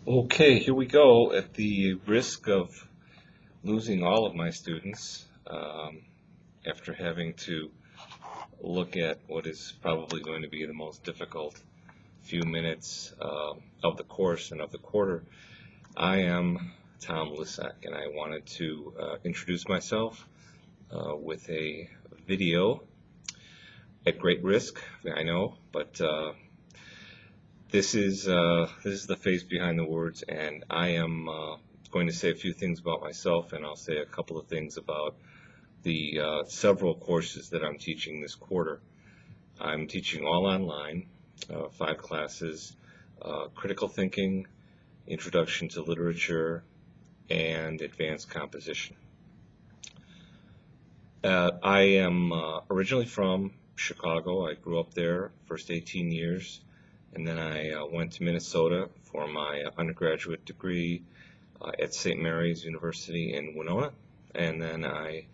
Okay, here we go. At the risk of losing all of my students, after having to look at what is probably going to be the most difficult few minutes of the course and of the quarter, I am Tom Lissack, and I wanted to introduce myself with a video at great risk, I know, but this is the face behind the words, and I am going to say a few things about myself, and I'll say a couple of things about the several courses that I'm teaching this quarter. I'm teaching all online, 5 classes: critical thinking, introduction to literature, and advanced composition. I am originally from Chicago. I grew up there first 18 years. And then I went to Minnesota for my undergraduate degree at St. Mary's University in Winona. And then I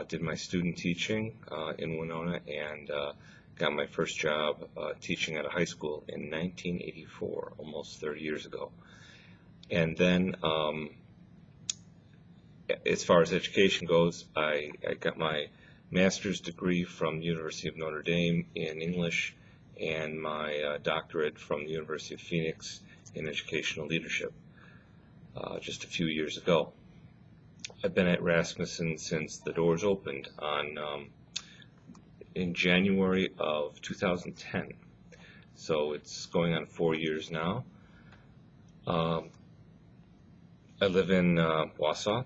did my student teaching in Winona and got my first job teaching at a high school in 1984, almost 30 years ago. And then as far as education goes, I got my master's degree from the University of Notre Dame in English and my doctorate from the University of Phoenix in educational leadership just a few years ago. I've been at Rasmussen since the doors opened in January of 2010, so it's going on 4 years now. I live in Wausau,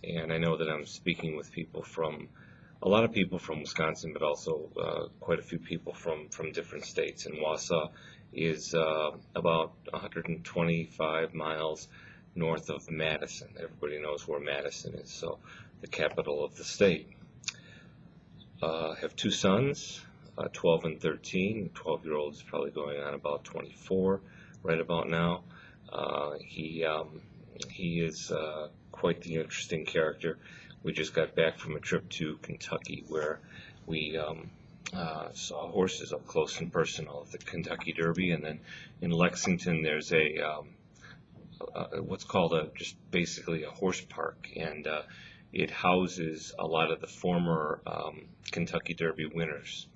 and I know that I'm speaking with a lot of people from Wisconsin, but also quite a few people from different states. And Wausau is about 125 miles north of Madison. Everybody knows where Madison is, so the capital of the state. I have 2 sons, 12 and 13. The 12-year-old is probably going on about 24 right about now. He is quite the interesting character. We just got back from a trip to Kentucky where we saw horses up close and personal at the Kentucky Derby, and then in Lexington there's what's called just basically a horse park, and it houses a lot of the former Kentucky Derby winners.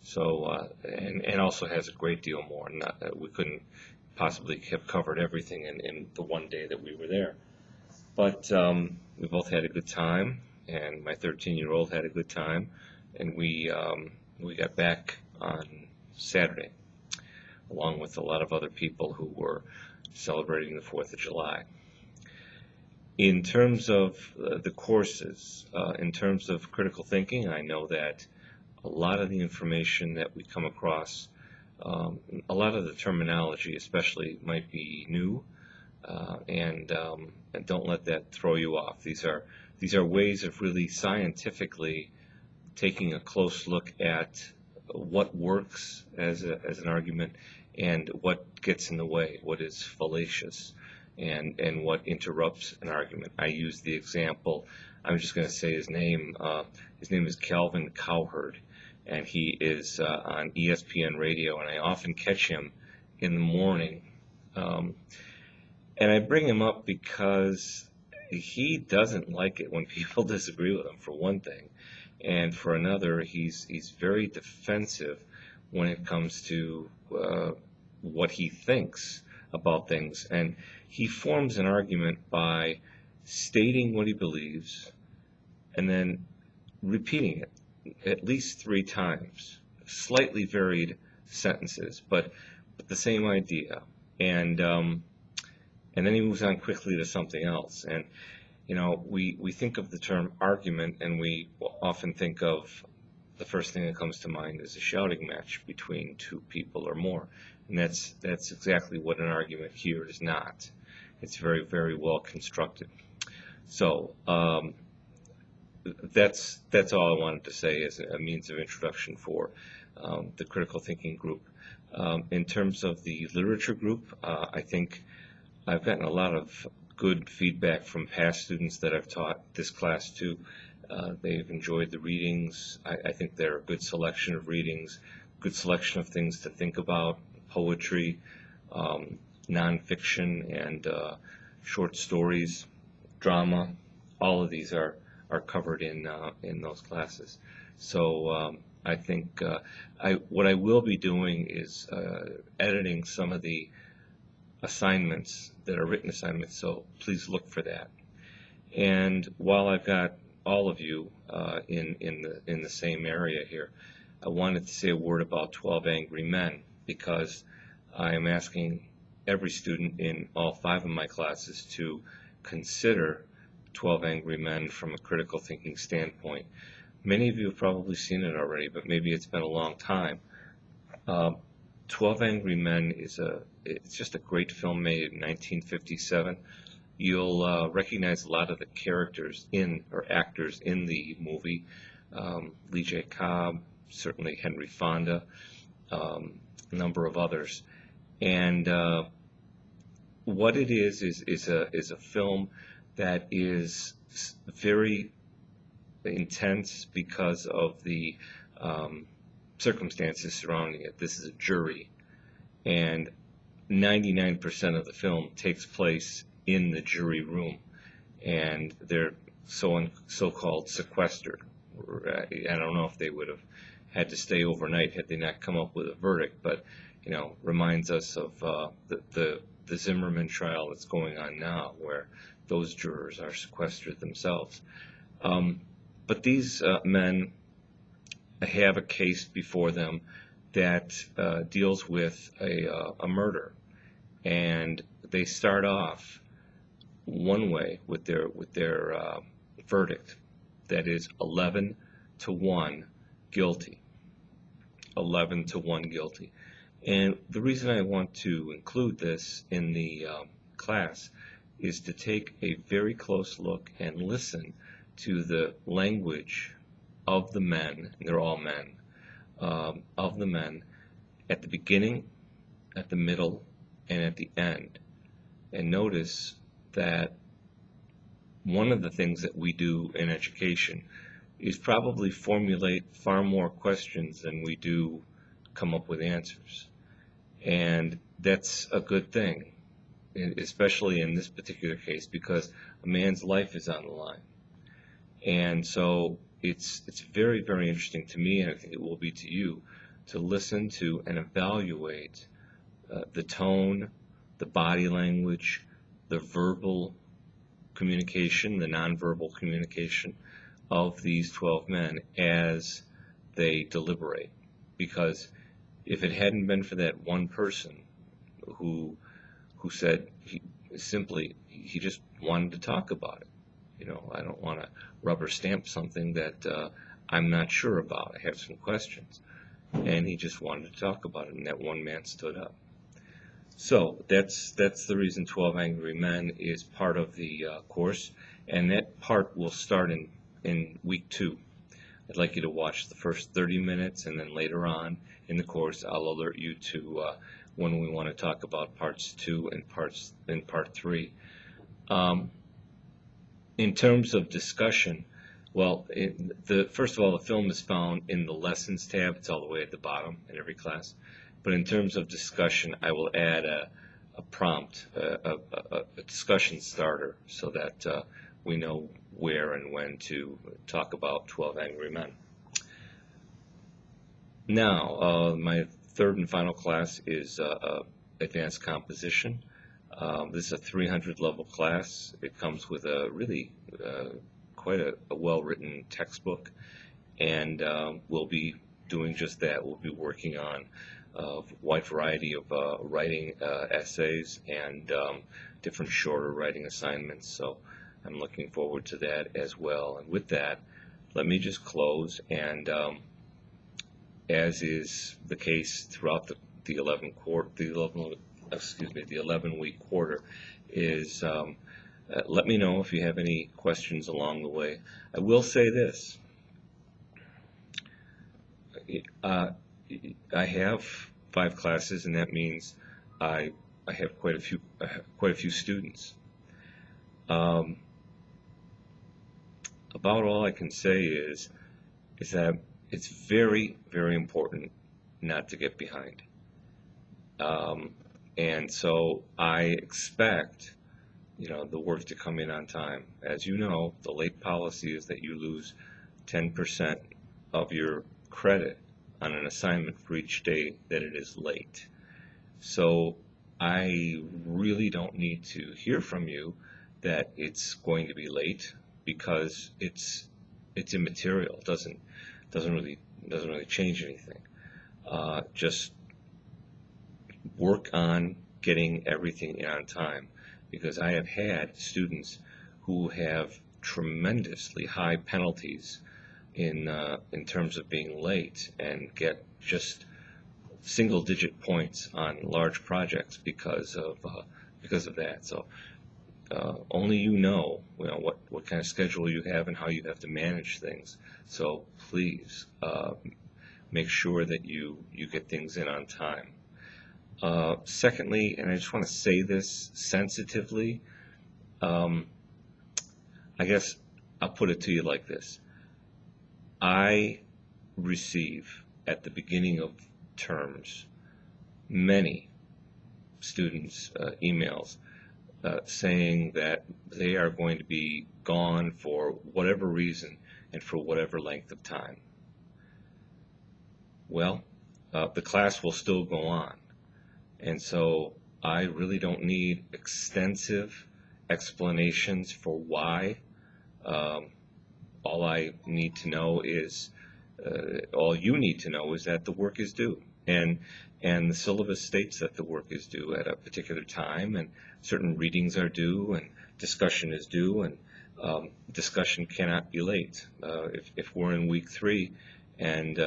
So and also has a great deal more. We couldn't possibly have covered everything in the one day that we were there. But we both had a good time, and my 13-year-old had a good time, and we got back on Saturday, along with a lot of other people who were celebrating the 4th of July. In terms of the courses, in terms of critical thinking, I know that a lot of the information that we come across, a lot of the terminology especially, might be new. And don't let that throw you off. These are ways of really scientifically taking a close look at what works as an argument and what gets in the way, what is fallacious, and what interrupts an argument. I use the example. I'm just going to say his name. His name is Calvin Cowherd, and he is on ESPN radio, and I often catch him in the morning. And I bring him up because he doesn't like it when people disagree with him, for one thing. And for another, he's very defensive when it comes to what he thinks about things. And he forms an argument by stating what he believes and then repeating it at least 3 times, slightly varied sentences, but the same idea. And then he moves on quickly to something else. And, we think of the term argument, and we often think of the first thing that comes to mind is a shouting match between 2 people or more. And that's exactly what an argument here is not. It's very, very well constructed. So that's all I wanted to say as a means of introduction for the critical thinking group. In terms of the literature group, I think I've gotten a lot of good feedback from past students that I've taught this class to. They've enjoyed the readings. I think they're a good selection of readings, good selection of things to think about, poetry, nonfiction and short stories, drama. All of these are covered in those classes. So I think what I will be doing is editing some of the assignments that are written assignments. So please look for that. And while I've got all of you in the same area here, I wanted to say a word about 12 Angry Men, because I am asking every student in all 5 of my classes to consider 12 Angry Men from a critical thinking standpoint. Many of you have probably seen it already, but maybe it's been a long time. 12 Angry Men it's just a great film made in 1957. You'll recognize a lot of the characters or actors in the movie. Lee J. Cobb, certainly Henry Fonda, a number of others. And what it is a film that is very intense because of the circumstances surrounding it. This is a jury, and 99% of the film takes place in the jury room, and they're so-called sequestered. I don't know if they would have had to stay overnight had they not come up with a verdict, but reminds us of the Zimmerman trial that's going on now, where those jurors are sequestered themselves. But these men have a case before them that deals with a murder, and they start off one way with their verdict, that is 11-1 guilty. 11-1 guilty. And the reason I want to include this in the class is to take a very close look and listen to the language of the men, and they're all men, of the men at the beginning, at the middle, and at the end. And notice that one of the things that we do in education is probably formulate far more questions than we do come up with answers. And that's a good thing, especially in this particular case, because a man's life is on the line. And so it's very, very interesting to me, and I think it will be to you, to listen to and evaluate the tone, the body language, the verbal communication, the nonverbal communication of these 12 men as they deliberate. Because if it hadn't been for that one person who said he just wanted to talk about it. I don't want to rubber stamp something that I'm not sure about. I have some questions. And he just wanted to talk about it, and that one man stood up. So that's the reason 12 Angry Men is part of the course, and that part will start in week 2. I'd like you to watch the first 30 minutes, and then later on in the course I'll alert you to when we want to talk about parts 2 and part 3. In terms of discussion, well, first of all, the film is found in the Lessons tab. It's all the way at the bottom in every class. But in terms of discussion, I will add a prompt, a discussion starter, so that we know where and when to talk about 12 Angry Men. Now, my third and final class is Advanced Composition. This is a 300 level class. It comes with a really quite a well-written textbook, and we'll be doing just that. We'll be working on a wide variety of writing essays and different shorter writing assignments, so I'm looking forward to that as well. And with that, let me just close, and as is the case throughout the 11-week quarter, is let me know if you have any questions along the way. I will say this. I have 5 classes, and that means I have quite a few students. About all I can say is that it's very, very important not to get behind. And so I expect, the work to come in on time. As you know, the late policy is that you lose 10% of your credit on an assignment for each day that it is late. So I really don't need to hear from you that it's going to be late, because it's immaterial. It doesn't really change anything. Just work on getting everything in on time, because I have had students who have tremendously high penalties in terms of being late, and get just single digit points on large projects because of that. So only what kind of schedule you have and how you have to manage things. So please make sure that you get things in on time. Secondly, and I just want to say this sensitively, I guess I'll put it to you like this. I receive at the beginning of terms many students' emails saying that they are going to be gone for whatever reason and for whatever length of time. Well, the class will still go on. And so I really don't need extensive explanations for why. All you need to know is that the work is due. And the syllabus states that the work is due at a particular time, and certain readings are due, and discussion is due, and discussion cannot be late. If we're in week 3 and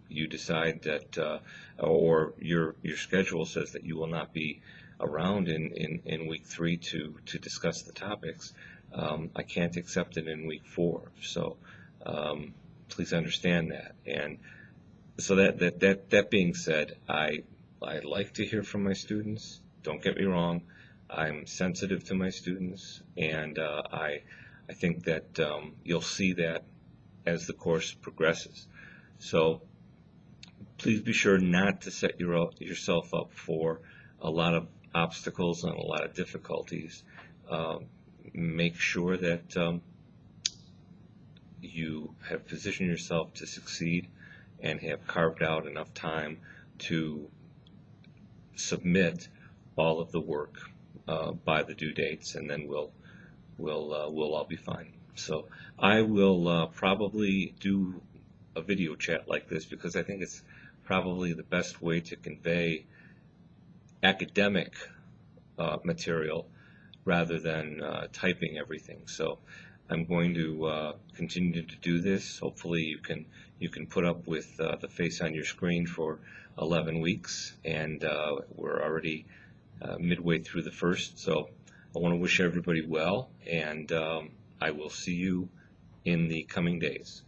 you decide that, or your schedule says that you will not be around in week 3 to discuss the topics, I can't accept it in week 4. So please understand that. And so that being said, I like to hear from my students. Don't get me wrong. I'm sensitive to my students, and I think that you'll see that as the course progresses. So please be sure not to set yourself up for a lot of obstacles and a lot of difficulties. Make sure that you have positioned yourself to succeed and have carved out enough time to submit all of the work by the due dates, and then we'll all be fine. So I will probably do a video chat like this, because I think it's probably the best way to convey academic material rather than typing everything. So I'm going to continue to do this. Hopefully you can put up with the face on your screen for 11 weeks, and we're already midway through the first. So I want to wish everybody well, and I will see you in the coming days.